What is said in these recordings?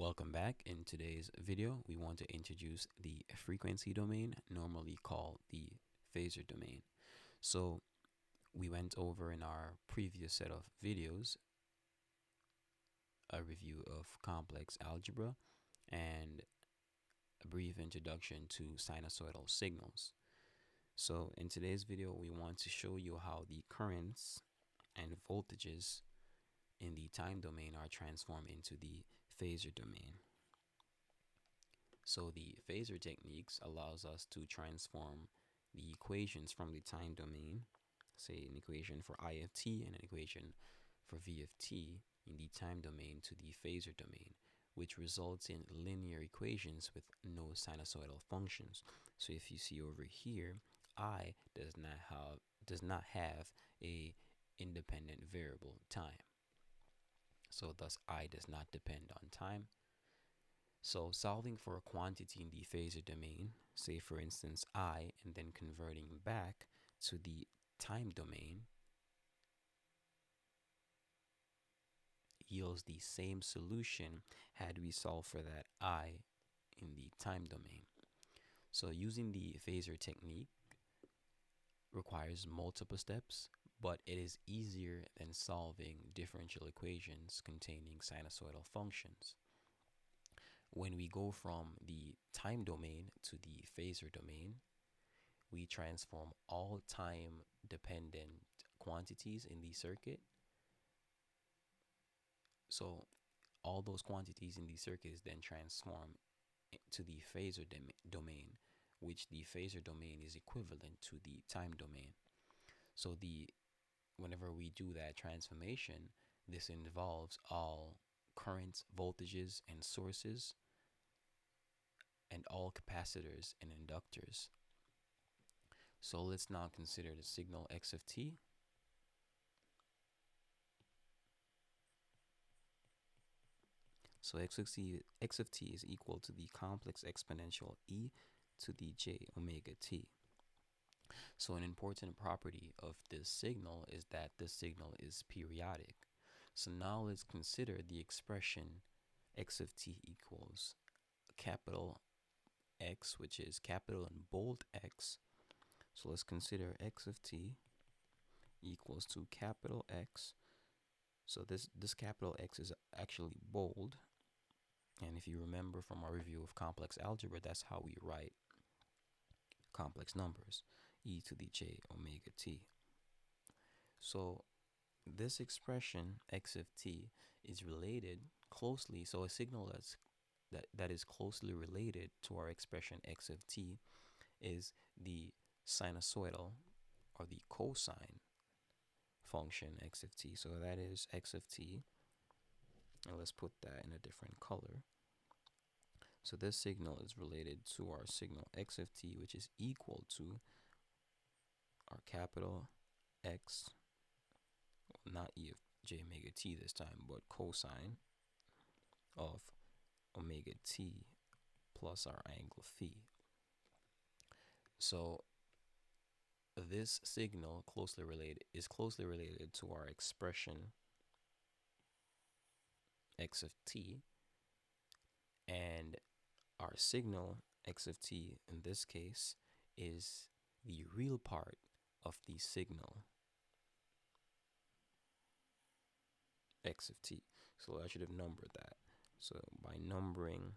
Welcome back. In today's video, we want to introduce the frequency domain, normally called the phasor domain. So we went over in our previous set of videos a review of complex algebra and a brief introduction to sinusoidal signals. So in today's video, we want to show you how the currents and voltages in the time domain are transformed into the phasor domain. So the phasor techniques allows us to transform the equations from the time domain, say an equation for I of t and an equation for v of t in the time domain, to the phasor domain, which results in linear equations with no sinusoidal functions. So if you see over here, I does not have a independent variable time. So thus I does not depend on time. So solving for a quantity in the phasor domain, say for instance I, and then converting back to the time domain, yields the same solution had we solved for that I in the time domain. So using the phasor technique requires multiple steps, but it is easier than solving differential equations containing sinusoidal functions. When we go from the time domain to the phasor domain, we transform all time dependent quantities in the circuit. So all those quantities in the circuit is then transformed to the phasor domain, which the phasor domain is equivalent to the time domain. So whenever we do that transformation, this involves all currents, voltages, and sources, and all capacitors and inductors. So let's now consider the signal x of t. So x of t is equal to the complex exponential e to the j omega t. So an important property of this signal is that this signal is periodic. So now let's consider the expression x of t equals capital X, which is capital and bold X. So let's consider x of t equals to capital X. So this capital X is actually bold. And if you remember from our review of complex algebra, that's how we write complex numbers, e to the j omega t. So this expression x of t is related closely. So a signal that is closely related to our expression x of t is the sinusoidal or the cosine function x of t. So that is x of t, and let's put that in a different color. So this signal is related to our signal x of t, which is equal to our capital X, well, not e of j omega t this time, but cosine of omega t plus our angle phi. So this signal is closely related to our expression x of t, and our signal x of t in this case is the real part of the signal x of t. So I should have numbered that. So by numbering,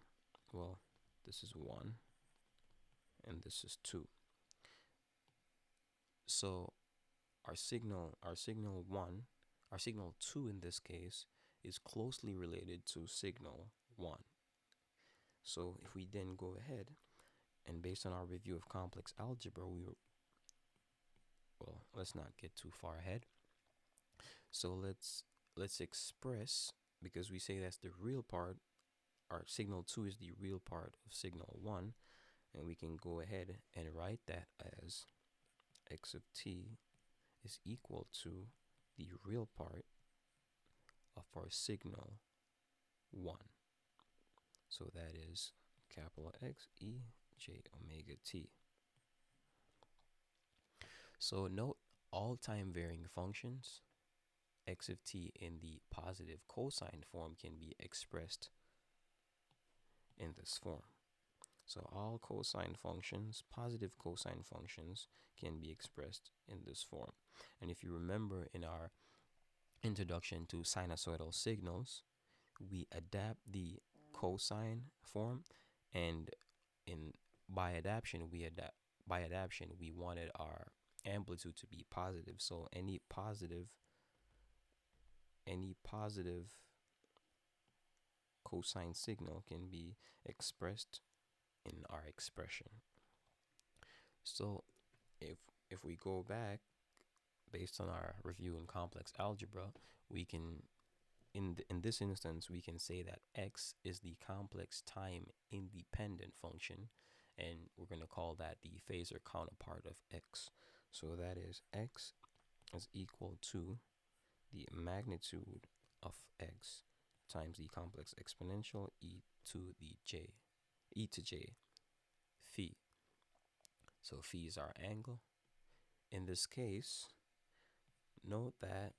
well, this is 1 and this is 2. So our signal 2 in this case is closely related to signal 1. So if we then go ahead and based on our review of complex algebra, let's not get too far ahead. So let's express, because we say that's the real part, our signal 2 is the real part of signal 1, and we can go ahead and write that as x of t is equal to the real part of our signal 1. So that is capital X e j omega t. So note all time varying functions x of t in the positive cosine form can be expressed in this form. So all cosine functions, positive cosine functions, can be expressed in this form. And if you remember in our introduction to sinusoidal signals, we adapt the cosine form, and in by adaptation we wanted our amplitude to be positive. So any positive cosine signal can be expressed in our expression. So if we go back, based on our review in complex algebra, we can in this instance we can say that x is the complex time independent function, and we're going to call that the Phasor counterpart of x. So that is x is equal to the magnitude of x times the complex exponential e to j phi. So phi is our angle. In this case, note that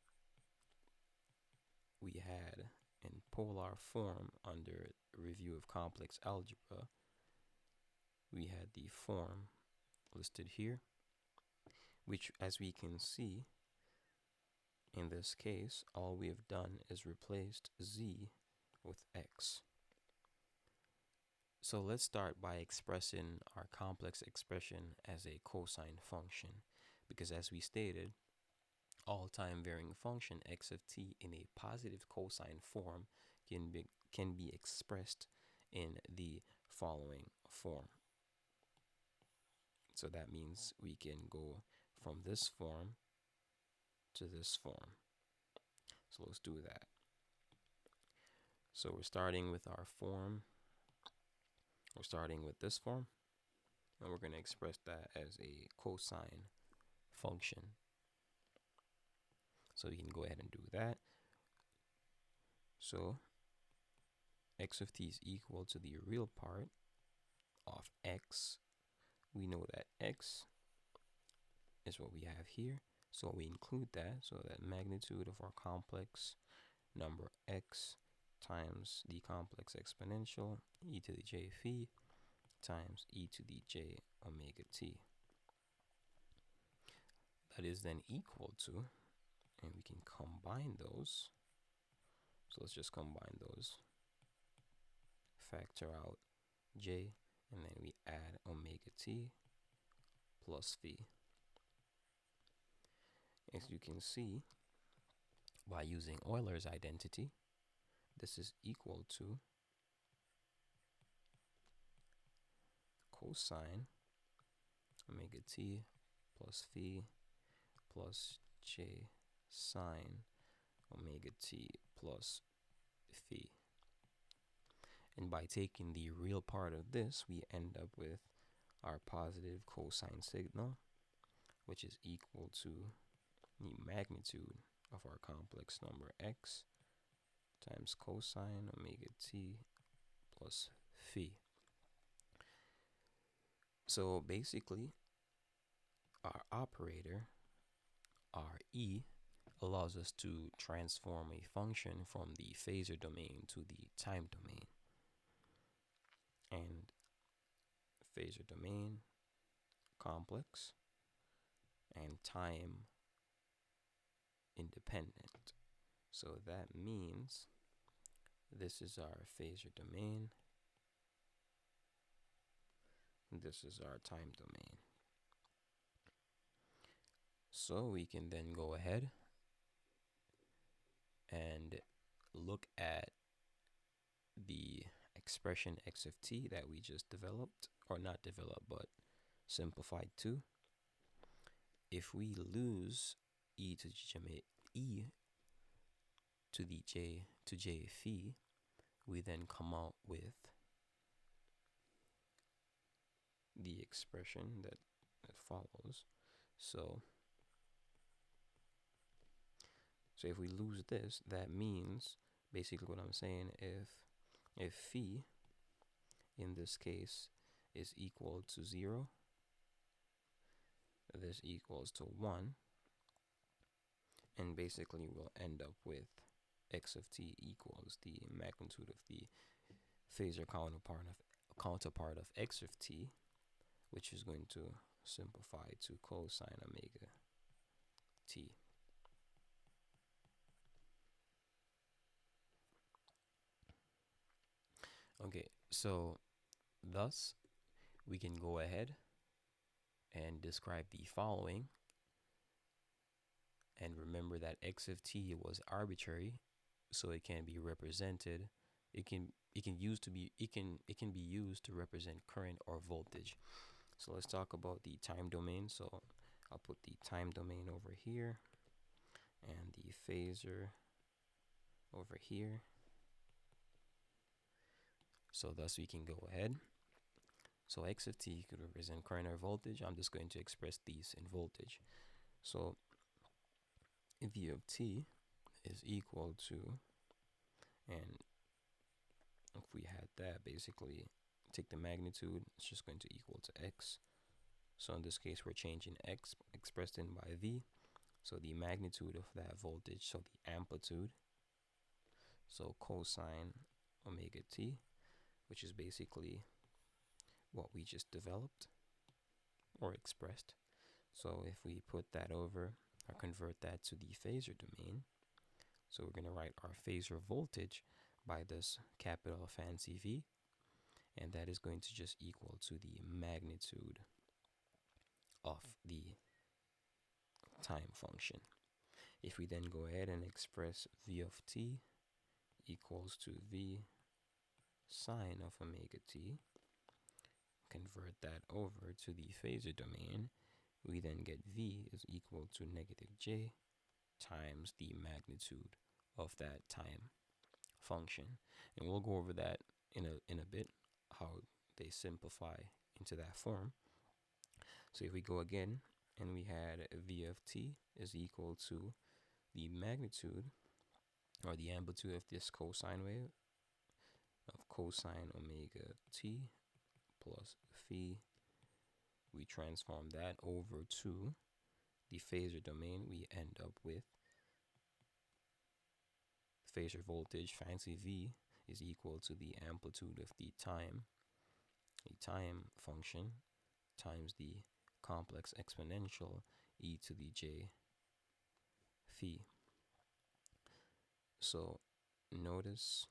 we had in polar form under review of complex algebra, we had the form listed here, which, as we can see, in this case, all we have done is replaced z with x. So let's start by expressing our complex expression as a cosine function, because as we stated, all time varying function x of t in a positive cosine form can be expressed in the following form. So that means we can go from this form to this form. So let's do that. So we're starting with our form. We're starting with this form, and we're going to express that as a cosine function. So we can go ahead and do that. So x of t is equal to the real part of x. We know that x is what we have here, so we include that. So that magnitude of our complex number x times the complex exponential e to the j phi times e to the j omega t. That is then equal to, and we can combine those. So let's just combine those. Factor out j, and then we add omega t plus phi. As you can see, by using Euler's identity, this is equal to cosine omega t plus phi plus j sine omega t plus phi. And by taking the real part of this, we end up with our positive cosine signal, which is equal to the magnitude of our complex number x times cosine omega t plus phi. So basically, our operator, Re, allows us to transform a function from the Phasor domain to the time domain. And Phasor domain, complex, and time independent. So that means this is our Phasor domain, this is our time domain. So we can then go ahead and look at the expression x of t that we just developed, or not developed, but simplified to. If we lose e to the j phi, we then come out with the expression that follows. So if we lose this, that means basically what I'm saying, if phi in this case is equal to 0, this equals to 1, and basically we'll end up with x of t equals the magnitude of the phasor counterpart of x of t, which is going to simplify to cosine omega t. Okay, so thus we can go ahead and describe the following, and remember that x of t was arbitrary, so it can be represented. It can be used to represent current or voltage. So let's talk about the time domain. So I'll put the time domain over here and the phasor over here. So thus we can go ahead. So x of t could represent current or voltage. I'm just going to express these in voltage. So v of t is equal to, and if we had that, basically take the magnitude, it's just going to equal to x. So in this case, we're changing x expressed in by v. So the magnitude of that voltage, so the amplitude, so cosine omega t, which is basically what we just developed or expressed. So if we put that over or convert that to the phasor domain, so we're going to write our phasor voltage by this capital fancy V, and that is going to just equal to the magnitude of the time function. If we then go ahead and express V of t equals to V sine of omega t, convert that over to the phasor domain, we then get V is equal to negative j times the magnitude of that time function. And we'll go over that in a bit, how they simplify into that form. So if we go again, and we had V of t is equal to the magnitude or the amplitude of this cosine wave of cosine omega t plus phi. We transform that over to the phasor domain. We end up with phasor voltage fancy V is equal to the amplitude of the time function times the complex exponential e to the j phi. So notice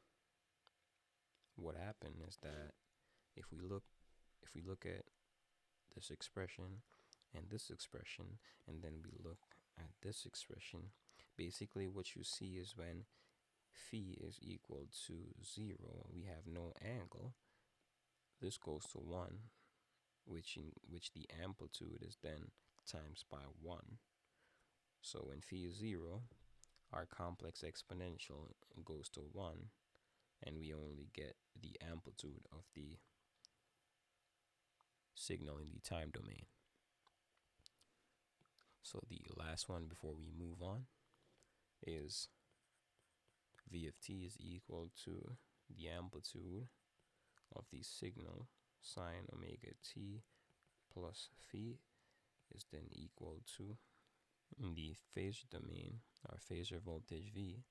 what happened is that if we look at this expression and this expression, and then we look at this expression, basically what you see is when phi is equal to 0, we have no angle, this goes to 1, which the amplitude is then times by 1. So when phi is 0, our complex exponential goes to 1, and we only get the amplitude of the signal in the time domain. So the last one before we move on is V of t is equal to the amplitude of the signal sine omega t plus phi is then equal to, in the phasor domain, our phasor voltage V,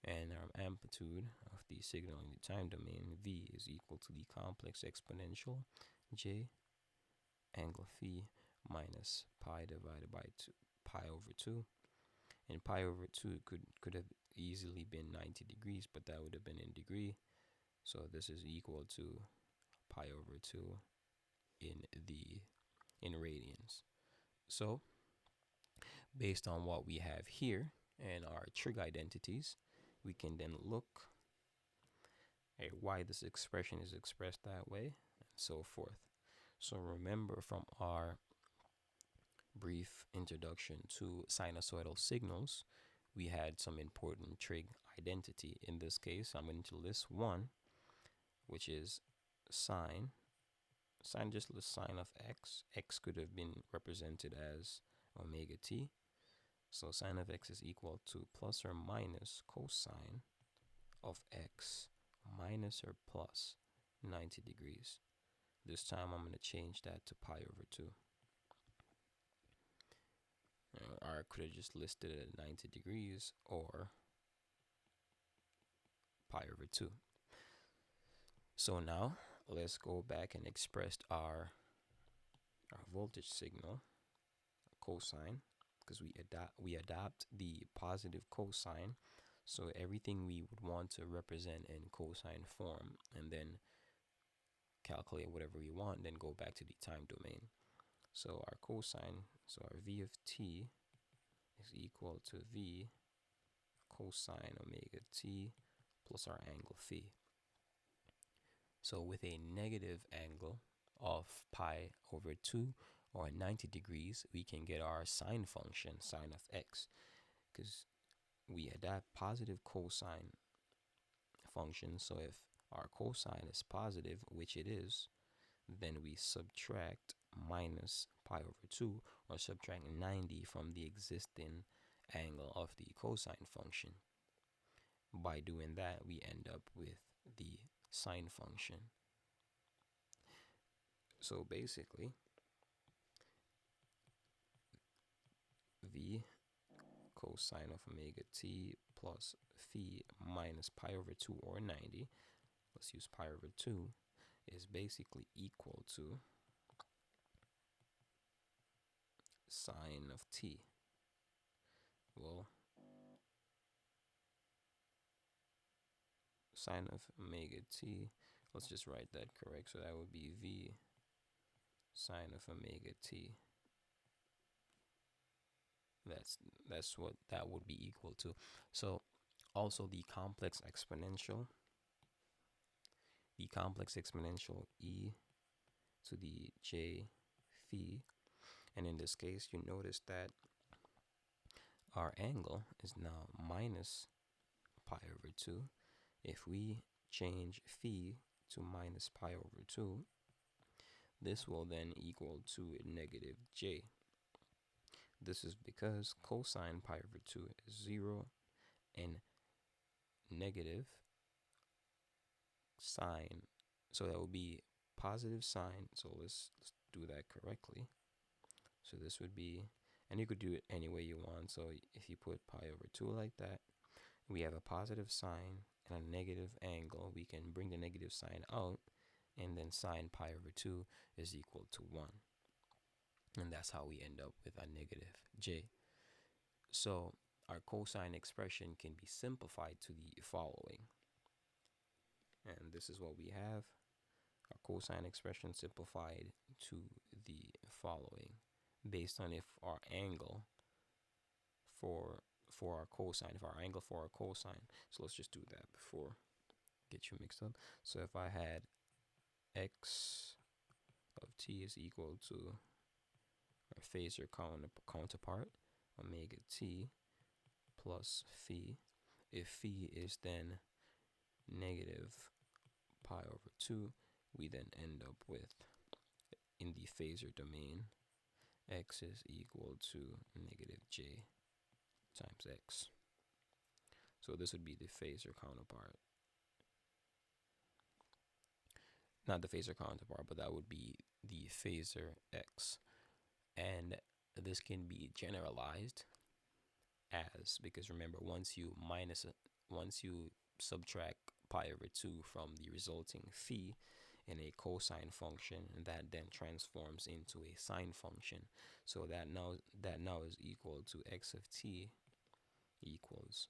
and our amplitude of the signal in the time domain V is equal to the complex exponential j angle phi minus pi divided by 2, pi over 2. And pi over 2 could have easily been 90 degrees, but that would have been in degree. So this is equal to pi over 2 in radians. So based on what we have here and our trig identities, we can then look at why this expression is expressed that way and so forth. So remember from our brief introduction to sinusoidal signals, we had some important trig identity. In this case, I'm going to list one, which is sine. Sine just lists sine of x. X could have been represented as omega t. So sine of x is equal to plus or minus cosine of x minus or plus 90 degrees. This time I'm going to change that to pi over 2. Or I could have just listed it at 90 degrees or pi over 2. So now let's go back and express our voltage signal cosine, because we adopt the positive cosine. So everything we would want to represent in cosine form, and then calculate whatever we want, then go back to the time domain. So our cosine, so our v of t is equal to v cosine omega t plus our angle phi. So with a negative angle of pi over 2 or 90 degrees, we can get our sine function, sine of x, because we adapt positive cosine function. So if our cosine is positive, which it is, then we subtract minus pi over 2, or subtract 90 from the existing angle of the cosine function. By doing that, we end up with the sine function. So basically, v cosine of omega t plus phi minus pi over 2 or 90, let's use pi over 2, is basically equal to sine of t. Well, sine of omega t, let's just write that correct. So that would be v sine of omega t. That's what that would be equal to. So also the complex exponential e to the j phi, and in this case you notice that our angle is now minus pi over 2. If we change phi to minus pi over 2, this will then equal to negative j. This is because cosine pi over 2 is 0, and negative sine, so that would be positive sine. So let's do that correctly. So this would be, and you could do it any way you want. So if you put pi over 2 like that, we have a positive sine and a negative angle. We can bring the negative sign out, and then sine pi over 2 is equal to 1. And that's how we end up with a negative j. So our cosine expression can be simplified to the following. And this is what we have. Our cosine expression simplified to the following, based on if our angle for our cosine, so let's just do that before get you mixed up. So if I had x of t is equal to our phasor counterpart, omega t plus phi, if phi is then negative pi over 2, we then end up with, in the phasor domain, x is equal to negative j times x. So this would be the phasor counterpart. Not the phasor counterpart, but that would be the phasor x. And this can be generalized as, because remember, once you subtract pi over 2 from the resulting phi in a cosine function, that then transforms into a sine function. So that now is equal to x of t equals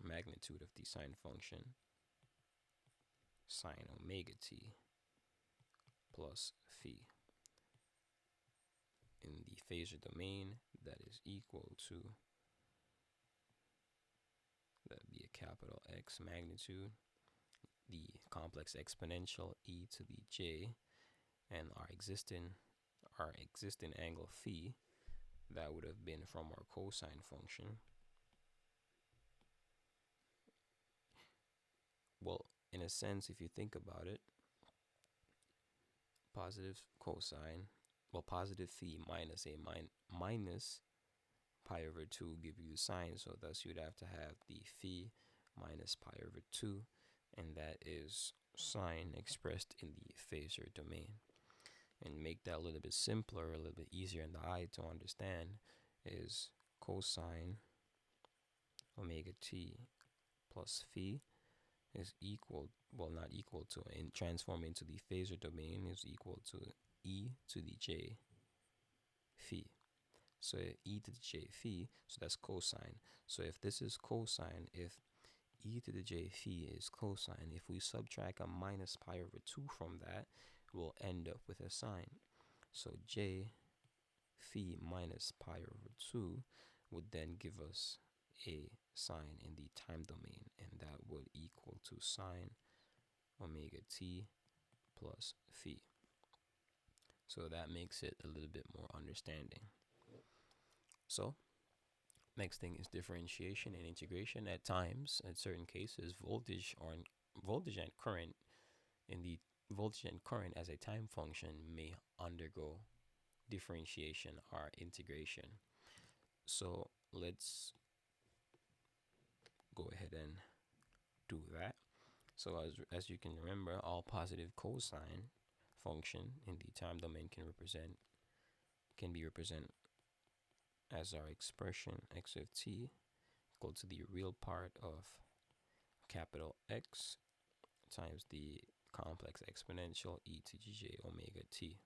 magnitude of the sine function sine omega t plus phi. In the phasor domain, that is equal to, that would be a capital X magnitude, the complex exponential e to the j, and our existing angle phi, that would have been from our cosine function. Well, in a sense, if you think about it, positive cosine, well, positive phi minus minus pi over 2 give you sine, so thus you'd have to have the phi minus pi over 2, and that is sine expressed in the phasor domain. And make that a little bit simpler, a little bit easier in the eye to understand, is cosine omega t plus phi, is equal, well, not equal to, and transform into the phasor domain is equal to e to the j phi. So e to the j phi, so that's cosine. So if this is cosine, if e to the j phi is cosine, if we subtract a minus pi over 2 from that, we'll end up with a sine. So j phi minus pi over 2 would then give us a sine in the time domain, and that would equal to sine omega t plus phi. So that makes it a little bit more understanding. So next thing is differentiation and integration. At times, in certain cases, voltage and current in the voltage and current as a time function may undergo differentiation or integration. So let's go ahead and do that. So as you can remember, all positive cosine function in the time domain can be represented as our expression x of t equal to the real part of capital X times the complex exponential e to the j omega t.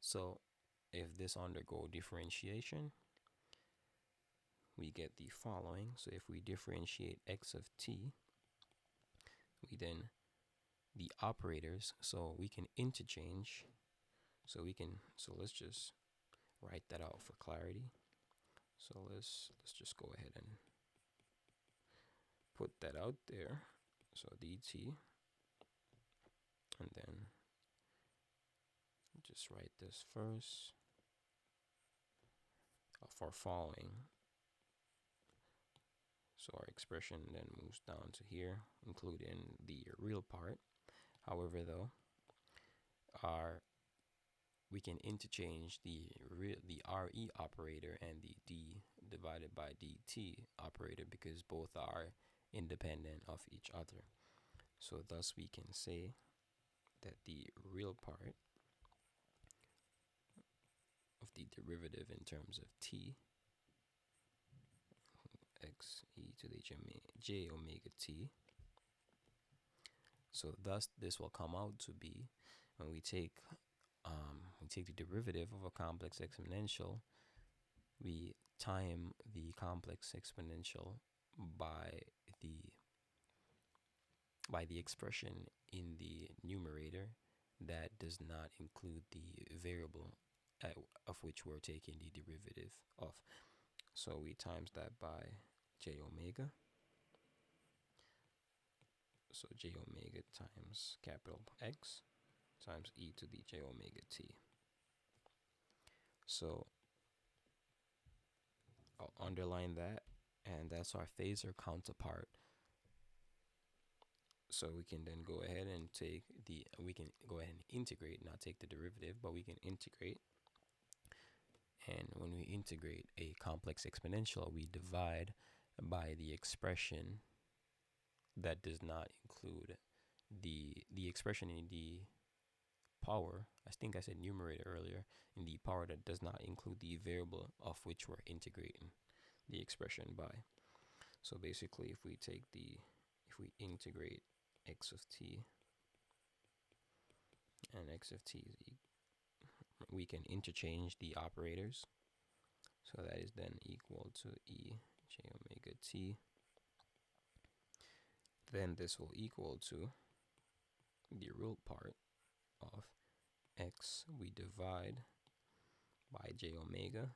So if this undergo differentiation, we get the following. So if we differentiate x of t, we then the operators, so we can interchange. So let's just write that out for clarity. So let's just go ahead and put that out there. So dt, and then just write this first for following. So our expression then moves down to here, including the real part. However, though, we can interchange the RE operator and the d divided by dt operator because both are independent of each other. So thus we can say that the real part of the derivative in terms of t, x e to the j omega t. So thus this will come out to be, when we take the derivative of a complex exponential, we time the complex exponential by the expression in the numerator that does not include the variable of which we're taking the derivative of. So we times that by j omega. So j omega times capital X times e to the j omega t. So I'll underline that, and that's our phasor counterpart. So we can then go ahead and integrate, not take the derivative, but we can integrate. And when we integrate a complex exponential, we divide by the expression that does not include the expression in the power. I think I said numerator earlier, in the power that does not include the variable of which we're integrating the expression by. So basically, if we integrate x of t and x of t, we can interchange the operators. So that is then equal to e j omega t. Then this will equal to the real part of x. We divide by j omega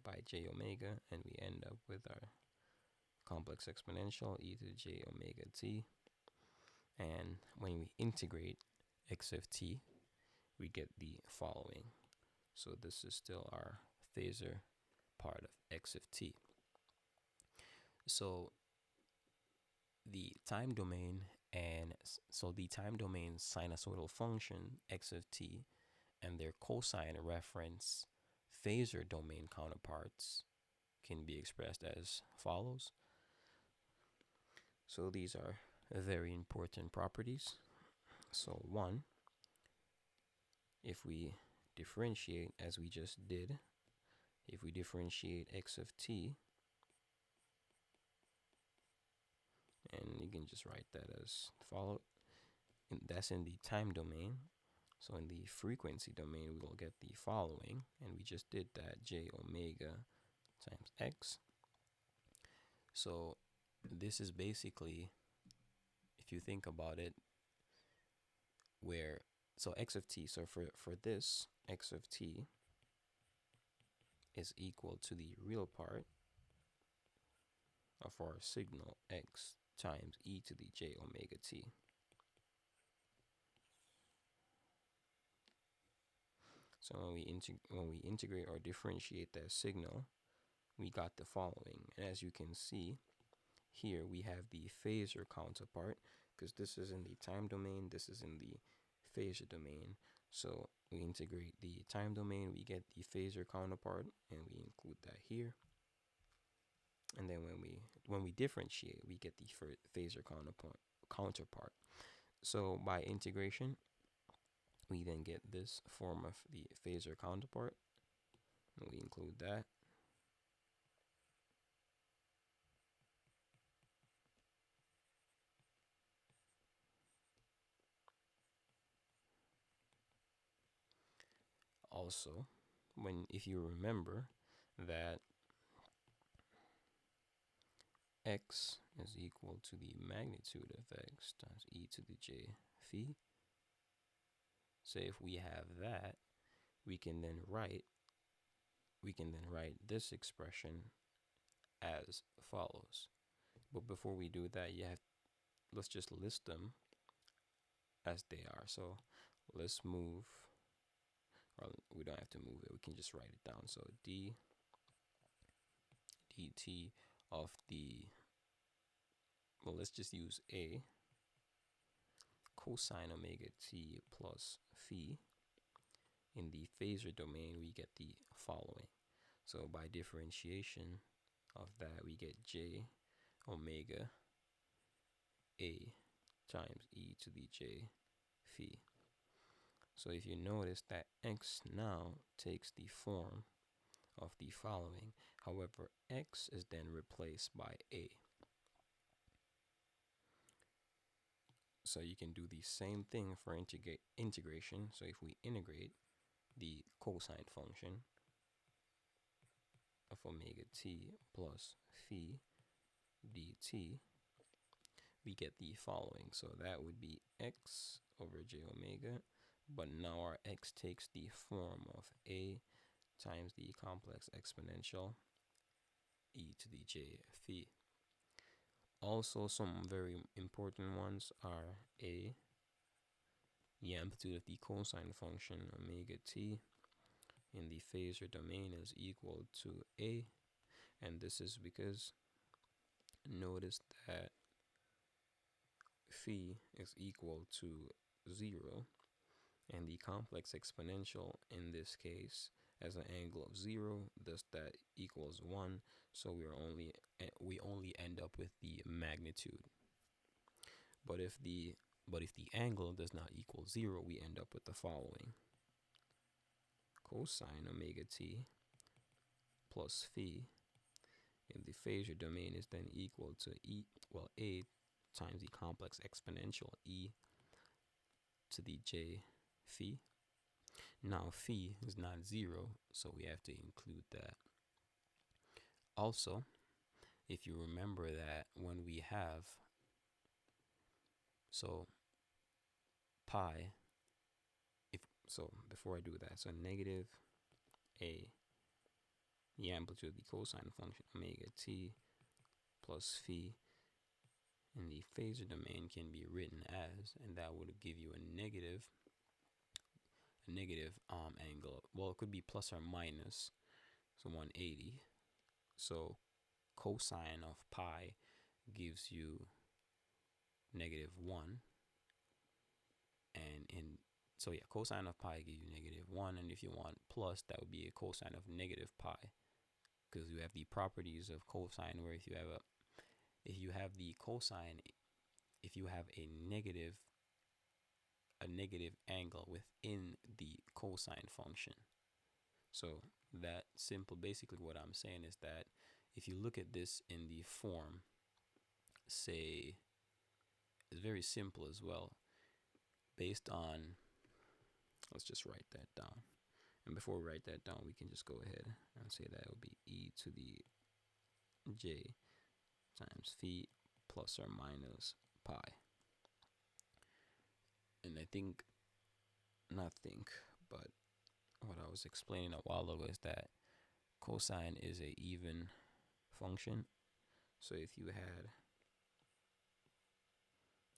by j omega, and we end up with our complex exponential e to the j omega t. And when we integrate x of t, we get the following. So this is still our phasor part of x of t. So the time domain sinusoidal function x of t and their cosine reference phasor domain counterparts can be expressed as follows. So these are very important properties. So one, if we differentiate as we just did, if we differentiate x of t, can just write that as follow. And that's in the time domain. So in the frequency domain, we will get the following, and we just did that, j omega times x. So this is basically, if you think about it, where, so x of t, so for this, x of t is equal to the real part of our signal x times e to the j omega t. So when we integrate or differentiate that signal, we got the following. And as you can see, here we have the phasor counterpart, because this is in the time domain, this is in the phasor domain. So we integrate the time domain, we get the phasor counterpart, and we include that here. And then when we differentiate, we get the phasor counterpart. So by integration, we then get this form of the phasor counterpart, and we include that. Also, if you remember that x is equal to the magnitude of x times e to the j phi. So if we have that, we can then write this expression as follows. But before we do that, let's just list them as they are. So let's move, or we don't have to move it, we can just write it down. So dt of the, well, let's just use a cosine omega t plus phi. In the phasor domain, we get the following. So by differentiation of that, we get j omega a times e to the j phi. So if you notice that x now takes the form of the following. However, x is then replaced by a. So you can do the same thing for integration. So if we integrate the cosine function of omega t plus phi dt, we get the following. So that would be x over j omega, but now our x takes the form of a times the complex exponential e to the j phi. Also, some very important ones are a, the amplitude of the cosine function omega t in the phasor domain is equal to a, and this is because notice that phi is equal to 0, and the complex exponential in this case has an angle of 0, thus that equals 1. So we only end up with the magnitude. But if the angle does not equal 0, we end up with the following: cosine omega t plus phi in the phasor domain is then equal to a times the complex exponential e to the j phi. Now phi is not 0, so we have to include that. Also, if you remember that when we have, so pi, before I do that, so negative a, the amplitude of the cosine function omega t plus phi in the phasor domain can be written as, and that would give you a negative angle. Well, it could be plus or minus, so 180. So cosine of pi gives you -1, and so yeah, cosine of pi gives you -1, and if you want plus, that would be a cosine of negative pi, because you have the properties of cosine where if you have the cosine, if you have a negative angle within the cosine function. So that simple, basically what I'm saying is that if you look at this in the form, say very simple as well. Based on, let's just write that down. And before we write that down, we can just go ahead and say that it will be e to the j times phi plus or minus pi. And but what I was explaining a while ago is that cosine is a even function. So if you had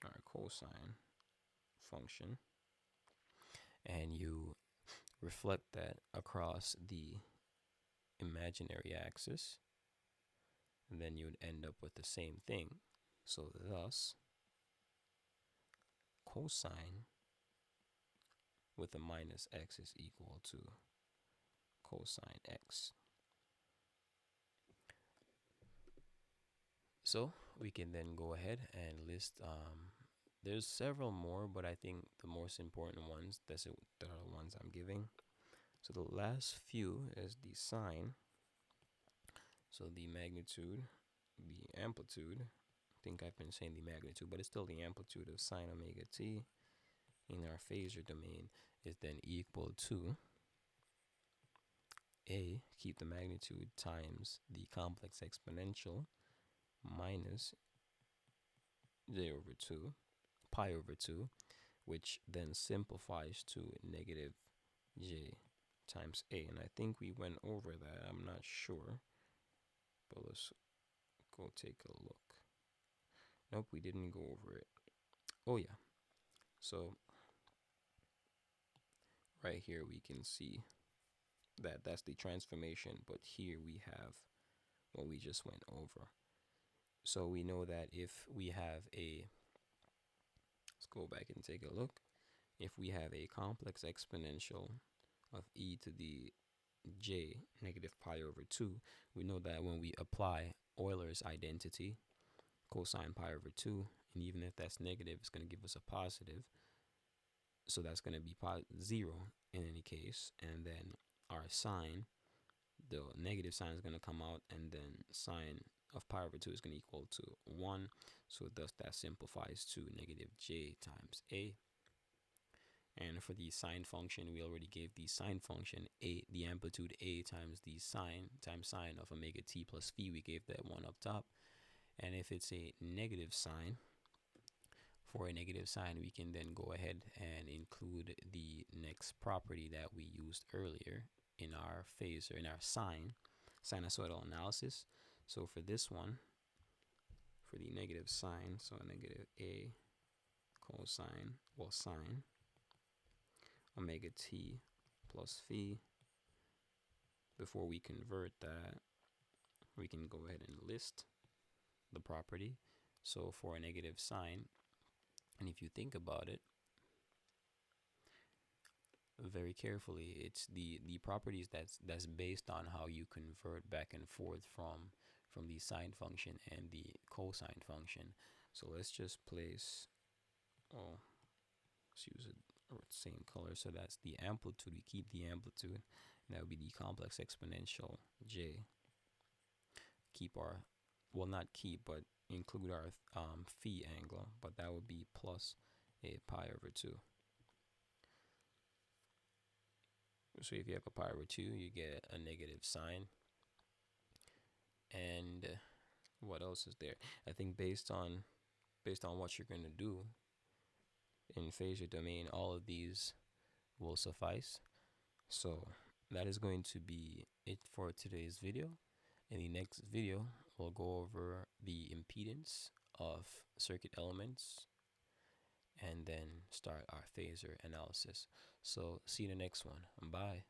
our cosine function and you reflect that across the imaginary axis, and then you would end up with the same thing. So thus, cosine with a minus x is equal to cosine x. So we can then go ahead and list, there's several more, but I think the most important ones, that are the ones I'm giving. So the last few is the sine, so the magnitude, the amplitude. I think I've been saying the magnitude, but it's still the amplitude of sine omega t in our phasor domain is then equal to a, keep the magnitude, times the complex exponential minus j over 2, pi over 2, which then simplifies to negative j times a. And I think we went over that. I'm not sure, but let's go take a look. Nope, we didn't go over it. Oh yeah. So right here we can see that that's the transformation, but here we have what we just went over. So we know that if we have let's go back and take a look. If we have a complex exponential of e to the j negative pi over 2, we know that when we apply Euler's identity, cosine pi over 2, and even if that's negative, it's going to give us a positive. So that's going to be 0 in any case. And then our sine, the negative sign is going to come out, and then sine of pi over 2 is going to equal to 1. So thus that simplifies to negative j times a. And for the sine function, we already gave the sine function a, the amplitude a times the sine times sine of omega t plus phi. We gave that one up top. And if it's a negative sign, for a negative sign, we can then go ahead and include the next property that we used earlier in our phasor, in our sinusoidal analysis. So for this one, for the negative sign, so negative a cosine, well, sine omega t plus phi. Before we convert that, we can go ahead and list the property. So for a negative sign, and if you think about it very carefully, it's the properties that's based on how you convert back and forth from the sine function and the cosine function. So let's just place, oh, let's use it same color. So that's the amplitude. We keep the amplitude, and that would be the complex exponential j. Keep our, well, not keep, but include our phi angle, but that would be plus a pi over 2. So if you have a pi over 2, you get a negative sign. And what else is there? I think based on what you're going to do in phasor domain, all of these will suffice. So that is going to be it for today's video. In the next video, we'll go over the impedance of circuit elements and then start our phasor analysis. So see you in the next one. Bye.